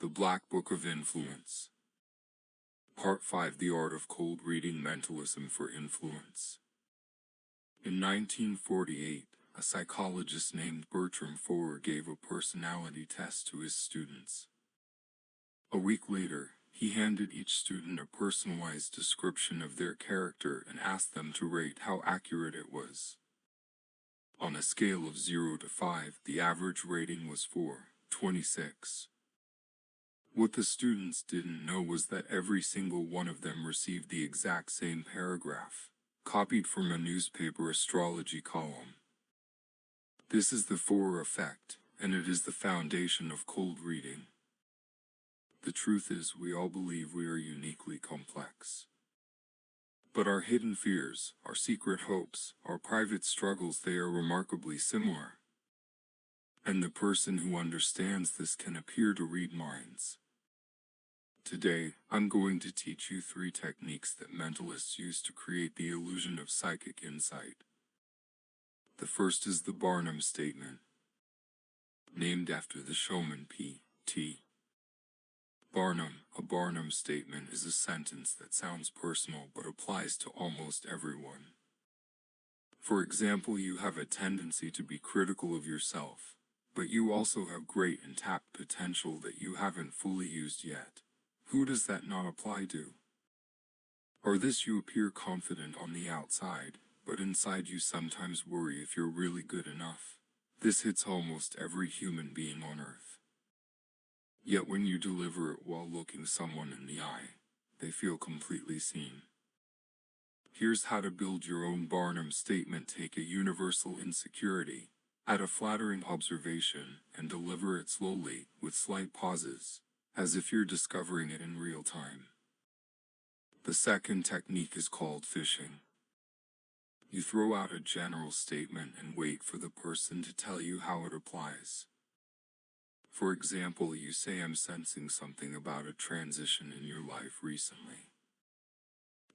The Black Book of Influence. Part 5: The Art of Cold Reading Mentalism for Influence. In 1948, a psychologist named Bertram Forer gave a personality test to his students. A week later, he handed each student a personalized description of their character and asked them to rate how accurate it was. On a scale of 0 to 5, the average rating was 4.26. What the students didn't know was that every single one of them received the exact same paragraph, copied from a newspaper astrology column. This is the Forer effect, and it is the foundation of cold reading. The truth is, we all believe we are uniquely complex. But our hidden fears, our secret hopes, our private struggles, they are remarkably similar. And the person who understands this can appear to read minds. Today, I'm going to teach you 3 techniques that mentalists use to create the illusion of psychic insight. The first is the Barnum Statement, named after the showman P.T. Barnum. A Barnum Statement is a sentence that sounds personal but applies to almost everyone. For example, you have a tendency to be critical of yourself, but you also have great untapped potential that you haven't fully used yet. Who does that not apply to? Or this: you appear confident on the outside, but inside you sometimes worry if you're really good enough. This hits almost every human being on earth. Yet when you deliver it while looking someone in the eye, they feel completely seen. Here's how to build your own Barnum Statement. Take a universal insecurity, add a flattering observation, and deliver it slowly, with slight pauses, as if you're discovering it in real time. The second technique is called fishing. You throw out a general statement and wait for the person to tell you how it applies. For example, you say, "I'm sensing something about a transition in your life recently."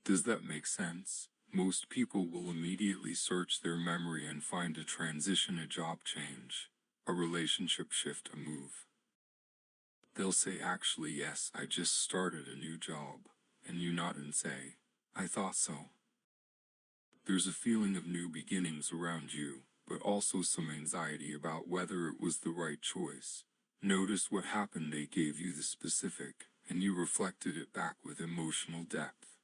Does that make sense? Most people will immediately search their memory and find a transition, a job change, a relationship shift, a move. They'll say, "Actually, yes, I just started a new job," and you nod and say, "I thought so." There's a feeling of new beginnings around you, but also some anxiety about whether it was the right choice. Notice what happened. They gave you the specific, and you reflected it back with emotional depth.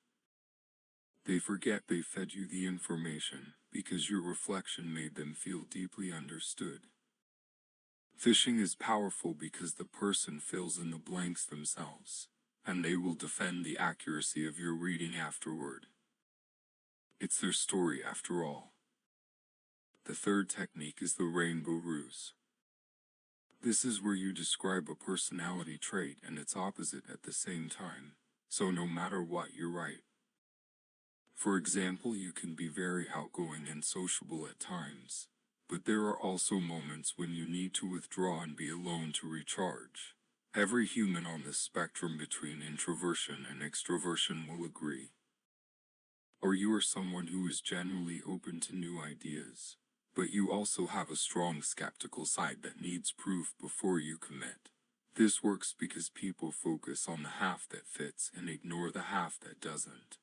They forget they fed you the information, because your reflection made them feel deeply understood. Fishing is powerful because the person fills in the blanks themselves, and they will defend the accuracy of your reading afterward. It's their story after all. The third technique is the Rainbow Ruse. This is where you describe a personality trait and its opposite at the same time, so no matter what, you're right. For example, you can be very outgoing and sociable at times, but there are also moments when you need to withdraw and be alone to recharge. Every human on the spectrum between introversion and extroversion will agree. Or you are someone who is generally open to new ideas, but you also have a strong skeptical side that needs proof before you commit. This works because people focus on the half that fits and ignore the half that doesn't.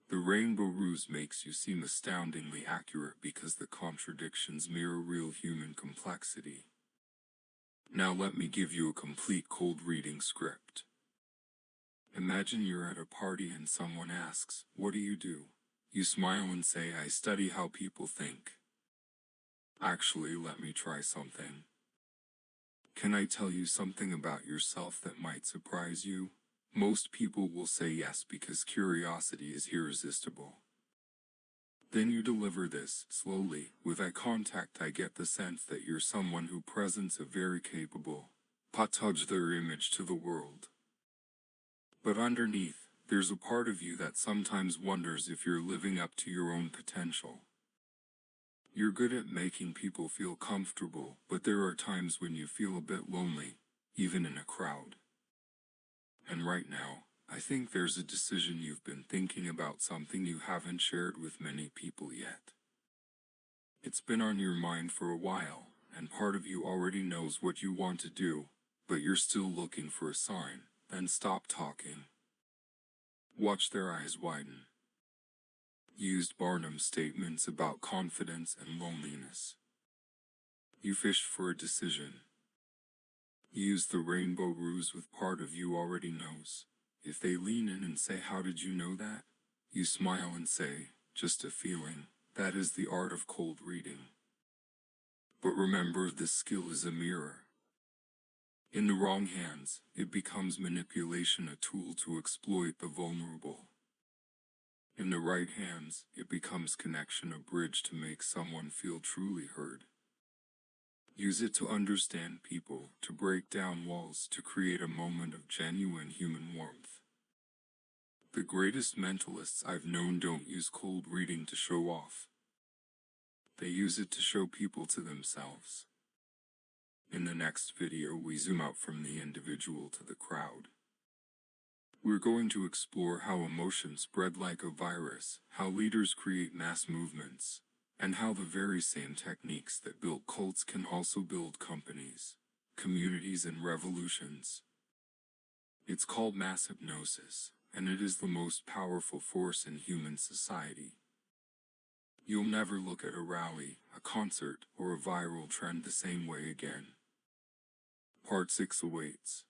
The Rainbow Ruse makes you seem astoundingly accurate because the contradictions mirror real human complexity. Now let me give you a complete cold reading script. Imagine you're at a party and someone asks, "What do you do?" You smile and say, "I study how people think." "Actually, let me try something. Can I tell you something about yourself that might surprise you?" Most people will say yes because curiosity is irresistible. Then you deliver this slowly, with eye contact. "I get the sense that you're someone who presents a very capable, partage their image to the world. But underneath, there's a part of you that sometimes wonders if you're living up to your own potential. You're good at making people feel comfortable, but there are times when you feel a bit lonely, even in a crowd. And right now, I think there's a decision you've been thinking about, something you haven't shared with many people yet. It's been on your mind for a while, and part of you already knows what you want to do, but you're still looking for a sign, then stop talking. Watch their eyes widen. Used Barnum statements about confidence and loneliness. You fished for a decision. Use the Rainbow Ruse with part of you already knows. If they lean in and say, "How did you know that?" you smile and say, "Just a feeling." That is the art of cold reading. But remember, this skill is a mirror. In the wrong hands, it becomes manipulation, a tool to exploit the vulnerable. In the right hands, it becomes connection, a bridge to make someone feel truly heard. Use it to understand people, to break down walls, to create a moment of genuine human warmth. The greatest mentalists I've known don't use cold reading to show off. They use it to show people to themselves. In the next video, we zoom out from the individual to the crowd. We're going to explore how emotions spread like a virus, how leaders create mass movements, and how the very same techniques that built cults can also build companies, communities, and revolutions. It's called mass hypnosis, and it is the most powerful force in human society. You'll never look at a rally, a concert, or a viral trend the same way again. Part 6 awaits.